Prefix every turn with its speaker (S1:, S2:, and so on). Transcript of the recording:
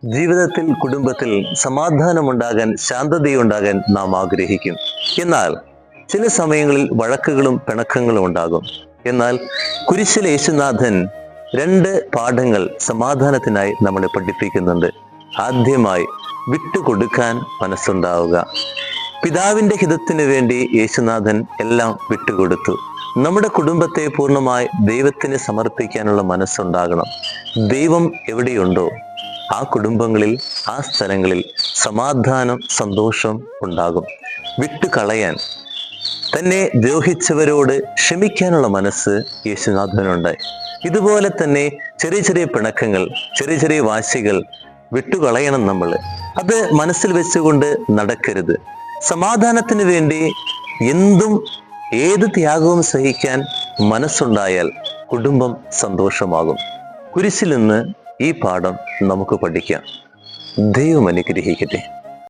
S1: ജീവിതത്തിൽ, കുടുംബത്തിൽ സമാധാനമുണ്ടാകാൻ, ശാന്തതയുണ്ടാകാൻ നാം ആഗ്രഹിക്കും. എന്നാൽ ചില സമയങ്ങളിൽ വഴക്കുകളും പിണക്കങ്ങളും ഉണ്ടാകും. എന്നാൽ കുരിശിലെ യേശുനാഥൻ 2 പാഠങ്ങൾ സമാധാനത്തിനായി നമ്മളെ പഠിപ്പിക്കുന്നുണ്ട്. ആദ്യമായി, വിട്ടുകൊടുക്കാൻ മനസ്സുണ്ടാവുക. പിതാവിന്റെ ഹിതത്തിന് വേണ്ടി യേശുനാഥൻ എല്ലാം വിട്ടുകൊടുത്തു. നമ്മുടെ കുടുംബത്തെ പൂർണ്ണമായി ദൈവത്തിന് സമർപ്പിക്കാനുള്ള മനസ്സുണ്ടാകണം. ദൈവം എവിടെയുണ്ടോ ആ കുടുംബങ്ങളിൽ, ആ സ്ഥലങ്ങളിൽ സമാധാനം, സന്തോഷം ഉണ്ടാകും. വിട്ടുകളയാൻ, തന്നെ ദ്രോഹിച്ചവരോട് ക്ഷമിക്കാനുള്ള മനസ്സ് യേശുനാഥനുണ്ടായി. ഇതുപോലെ തന്നെ ചെറിയ ചെറിയ പിണക്കങ്ങൾ, ചെറിയ ചെറിയ വാശികൾ വിട്ടുകളയണം. നമ്മൾ അത് മനസ്സിൽ വെച്ചുകൊണ്ട് നടക്കരുത്. സമാധാനത്തിന് വേണ്ടി എന്തും, ഏത് ത്യാഗവും സഹിക്കാൻ മനസ്സുണ്ടായാൽ കുടുംബം സന്തോഷമാകും. കുരിശിൽ നിന്ന് ഈ പാഠം നമുക്ക് പഠിക്കാം. ദൈവം അനുഗ്രഹിക്കട്ടെ.